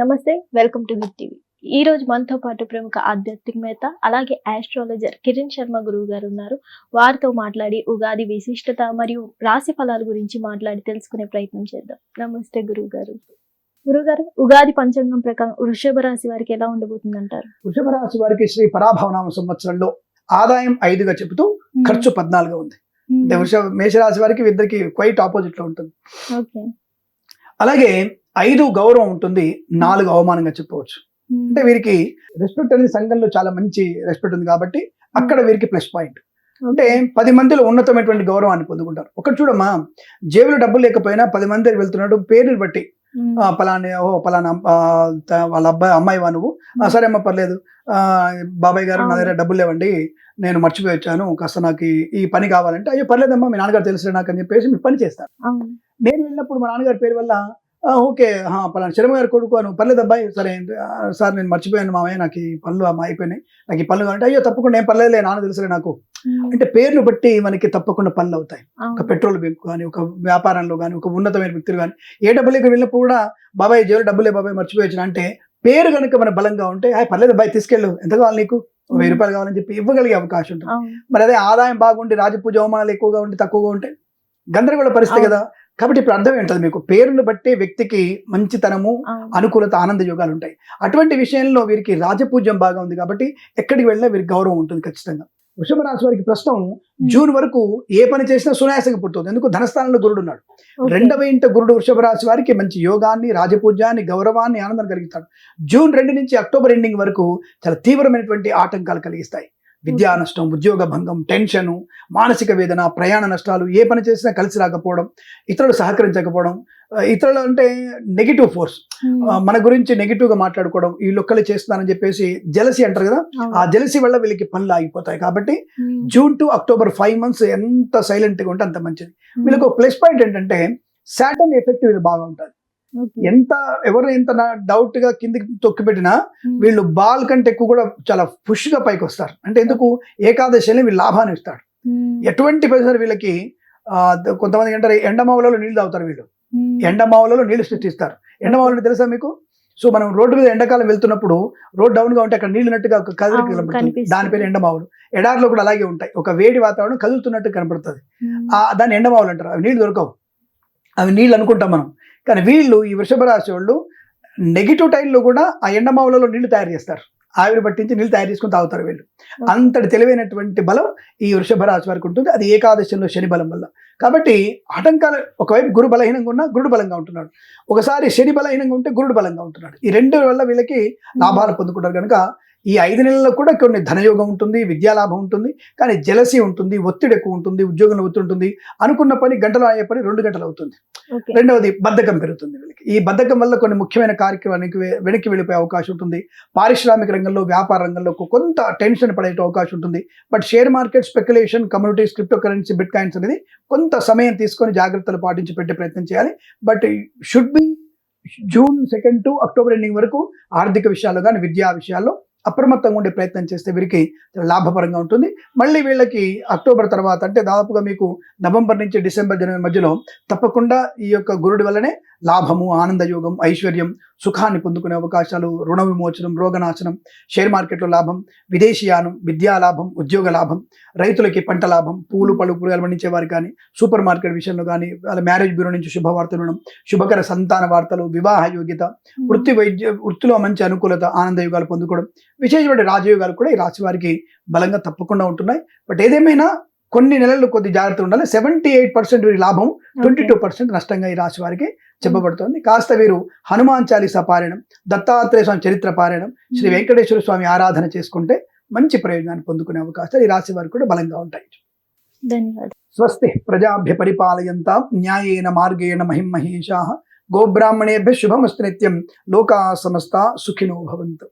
నమస్తే, welcome to hit TV. ఈ రోజు మనతో పాటు ప్రముఖ ఆధ్యాత్మికవేత్త అలాగే ఆస్ట్రాలజర్ కిరణ్ శర్మ గురువు గారు ఉన్నారు. వారితో మాట్లాడి ఉగాది విశిష్టత మరియు రాశి ఫలాల గురించి మాట్లాడి తెలుసుకునే ప్రయత్నం చేద్దాం. నమస్తే గురువు గారు. గురుగారు, ఉగాది పంచాంగం ప్రకారం వృషభ రాశి వారికి ఎలా ఉండబోతుంది అంటారు? వృషభ రాశి వారికి శ్రీ పరాభవనామ సంవత్సరంలో ఆదాయం 5గా చెబుతూ ఖర్చు 14గా ఉంది. అంటే మేషరాశి వారికి ఇద్దరికి క్వైట్ ఆపోజిట్ లో ఉంటుంది. అలాగే 5 గౌరవం ఉంటుంది, 4 అవమానంగా చెప్పవచ్చు. అంటే వీరికి రెస్పెక్ట్ అనేది సంఘంలో చాలా మంచి రెస్పెక్ట్ ఉంది కాబట్టి అక్కడ వీరికి ప్లస్ పాయింట్. అంటే 10 మందిలో ఉన్నతమైనటువంటి గౌరవాన్ని పొందుకుంటారు. ఒకటి చూడమ్మా, జేబులో డబ్బులు లేకపోయినా 10 మంది వెళ్తున్నాడు, పేరుని బట్టి పలానా వాళ్ళ అమ్మాయి నువ్వు, సరే అమ్మ పర్లేదు, బాబాయ్ గారు నా దగ్గర డబ్బులు లేవండి, నేను మర్చిపోయి వచ్చాను, కాస్త నాకు ఈ పని కావాలంటే, అయ్యో పర్లేదమ్మా మీ నాన్నగారు తెలుసు నాకు అని చెప్పేసి మీ పని చేస్తాను. నేను వెళ్ళినప్పుడు మా నాన్నగారి పేరు వల్ల ఓకే పలానా శర్మ గారు కొడుకు నువ్వు పర్లేదు అబ్బాయి, సరే సార్ నేను మర్చిపోయాను మామయ్య, నాకు ఈ పనులు అయిపోయినాయి, నాకు ఈ పనులు కావాలంటే, అయ్యో తప్పకుండా ఏం పర్లేదులే నాన్న తెలుసులే నాకు. అంటే పేర్లు బట్టి మనకి తప్పకుండా పనులు అవుతాయి. ఒక పెట్రోల్ బంక్ కానీ, ఒక వ్యాపారంలో కానీ, ఒక ఉన్నతమైన వ్యక్తులు కానీ, ఏ డబ్బులకి వెళ్ళినప్పుడు కూడా బాబాయ్ జేబులో డబ్బులే బాబాయ్ మర్చిపోయచ్చు అంటే, పేరు కనుక మన బలంగా ఉంటే పర్లేదు అబ్బాయి తీసుకెళ్ళు, ఎంత కావాలి నీకు, 1000 రూపాయలు కావాలని చెప్పి ఇవ్వగలిగే అవకాశం ఉంటుంది. మరి అదే ఆదాయం బాగుండి రాజపూజ అవమానాలు ఎక్కువగా ఉండి తక్కువగా ఉంటే గందరగోళ పరిస్థితి కదా. కాబట్టి ఇప్పుడు అర్థం ఏంటది, మీకు పేరును బట్టి వ్యక్తికి మంచితనము, అనుకూలత, ఆనంద యోగాలు ఉంటాయి. అటువంటి విషయంలో వీరికి రాజపూజ్యం బాగా ఉంది కాబట్టి ఎక్కడికి వెళ్ళినా వీరికి గౌరవం ఉంటుంది ఖచ్చితంగా. వృషభ రాశి వారికి ప్రస్తుతం జూన్ వరకు ఏ పని చేసినా సునాయాసంగా పుడుతుంది. ఎందుకు, ధనస్థానంలో గురుడు ఉన్నాడు. 2వ ఇంట గురుడు వృషభ రాశి వారికి మంచి యోగాన్ని, రాజపూజ్యాన్ని, గౌరవాన్ని, ఆనందాన్ని కలిగిస్తాడు. జూన్ 2 నుంచి అక్టోబర్ ఎండింగ్ వరకు చాలా తీవ్రమైనటువంటి ఆటంకాలు కలిగిస్తాయి. విద్యా నష్టం, ఉద్యోగ భంగం, టెన్షను, మానసిక వేదన, ప్రయాణ నష్టాలు, ఏ పని చేసినా కలిసి రాకపోవడం, ఇతరులు సహకరించకపోవడం, ఇతరులు అంటే నెగిటివ్ ఫోర్స్, మన గురించి నెగిటివ్ గా మాట్లాడుకోవడం, వీళ్ళు ఒక్కళ్ళు చేస్తున్నారని చెప్పేసి జెలసీ అంటారు కదా, ఆ జెలసీ వల్ల వీళ్ళకి పనులు ఆగిపోతాయి. కాబట్టి జూన్ టు అక్టోబర్ 5 months ఎంత సైలెంట్ గా ఉంటే అంత మంచిది. వీళ్ళకి ప్లస్ పాయింట్ ఏంటంటే సాటర్న్ ఎఫెక్ట్ వీళ్ళు బాగా ఉంటుంది. ఎవరు ఎంత డౌట్ గా కిందికి తొక్కి పెట్టినా వీళ్ళు బాల్ కంటే ఎక్కువ కూడా చాలా పుష్ గా పైకి వస్తారు. అంటే ఎందుకు, ఏకాదశిని వీళ్ళు లాభాన్ని ఇస్తాడు. ఎటువంటి పరిస్థితులు వీళ్ళకి కొంతమంది అంటారు ఎండమావులలో నీళ్లు తాగుతారు, వీళ్ళు ఎండమావులలో నీళ్లు సృష్టిస్తారు. ఎండమావులు తెలుసా మీకు? సో మనం రోడ్డు మీద ఎండాకాలం వెళ్తున్నప్పుడు రోడ్ డౌన్ గా ఉంటే అక్కడ నీళ్లు నట్టుగా ఒక కదిలికి కనబడుతుంది, దాని పేరు ఎండమావులు. ఎడారిలో కూడా అలాగే ఉంటాయి, ఒక వేడి వాతావరణం కదులుతున్నట్టు కనపడుతుంది, దాన్ని ఎండమావులు అంటారు. అవి నీళ్లు దొరకవు, అవి నీళ్ళు అనుకుంటాం మనం. కానీ వీళ్ళు, ఈ వృషభ రాశి వాళ్ళు నెగిటివ్ టైంలో కూడా ఆ ఎండమావులలో నీళ్లు తయారు చేస్తారు, ఆవిరి పట్టించి నీళ్ళు తయారు చేసుకుని తాగుతారు వీళ్ళు. అంతటి తెలివైనటువంటి బలం ఈ వృషభ రాశి వారికి ఉంటుంది. అది ఏకాదశంలో శని బలం వల్ల. కాబట్టి ఆటంకాలు, ఒకవైపు గురు బలహీనంగా ఉన్నా గురుడు బలంగా ఉంటున్నాడు, ఒకసారి శని బలహీనంగా ఉంటే గురుడు బలంగా ఉంటున్నాడు. ఈ 2 వల్ల వీళ్ళకి లాభాలు పొందుకుంటారు. కనుక ఈ 5 నెలల్లో కూడా కొన్ని ధనయోగం ఉంటుంది, విద్యాలాభం ఉంటుంది, కానీ జలసీ ఉంటుంది, ఒత్తిడి ఎక్కువ ఉంటుంది, ఉద్యోగంలో ఒత్తిడి ఉంటుంది, అనుకున్న పని గంటలో అయ్యే పని 2 గంటలు అవుతుంది. రెండవది బద్ధకం పెరుగుతుంది వీళ్ళకి. ఈ బద్ధకం వల్ల కొన్ని ముఖ్యమైన కార్యక్రమానికి వెనక్కి వెళ్ళిపోయే అవకాశం ఉంటుంది. పారిశ్రామిక రంగంలో, వ్యాపార రంగంలో కొంత టెన్షన్ పడే అవకాశం ఉంటుంది. But share market, speculation, communities, crypto currency, bit coins అనేది కొంత సమయం తీసుకొని జాగ్రత్తలు పాటించి పెట్టే ప్రయత్నం చేయాలి. But should be June 2 to October ending వరకు ఆర్థిక విషయాల్లో కానీ, విద్యా విషయాల్లో అప్రమత్తంగా ఉండే ప్రయత్నం చేస్తే వీరికి లాభపరంగా ఉంటుంది. మళ్ళీ వీళ్ళకి అక్టోబర్ తర్వాత, అంటే దాదాపుగా మీకు నవంబర్ నుంచి డిసెంబర్, జనవరి మధ్యలో తప్పకుండా ఈ యొక్క గురుడి వల్లనే లాభము, ఆనందయోగం, ఐశ్వర్యం, సుఖాన్ని పొందుకునే అవకాశాలు, రుణ విమోచనం, రోగనాశనం, షేర్ మార్కెట్లో లాభం, విదేశీయానం, విద్యా లాభం, ఉద్యోగ లాభం, రైతులకి పంట లాభం, పూలు పళ్ళు కూరగాయలు పండించే వారికి కానీ, సూపర్ మార్కెట్ విషయంలో కానీ, వాళ్ళ మ్యారేజ్ బ్యూరో నుంచి శుభవార్తలు వినడం, శుభకర సంతాన వార్తలు, వివాహ యోగ్యత, వృత్తిలో మంచి అనుకూలత, ఆనందయోగాలు పొందుకోవడం, విశేషమైన రాజయోగాలు కూడా ఈ రాశి వారికి బలంగా తప్పకుండా ఉంటున్నాయి. బట్ ఏదేమైనా కొన్ని నెలలు కొద్ది జాగ్రత్త ఉండాలి. 78% వీరి లాభం, 22% నష్టంగా ఈ రాశి వారికి చెప్పబడుతుంది. కాస్త వీరు హనుమాన్ చాలీసా పారాయణం, దత్తాత్రేయ స్వామి చరిత్ర పారాయణం, శ్రీ వెంకటేశ్వర స్వామి ఆరాధన చేసుకుంటే మంచి ప్రయోజనాన్ని పొందుకునే అవకాశాలు ఈ రాశి వారికి కూడా బలంగా ఉంటాయి. ధన్యవాదాలు. స్వస్తి ప్రజాభ్య పరిపాలయంతాం న్యాయేన మార్గేణ మహిం మహేషాః. గోబ్రాహ్మణేభ్యః శుభమస్తు నిత్యం. లోకా సమస్తా సుఖినో భవంతు.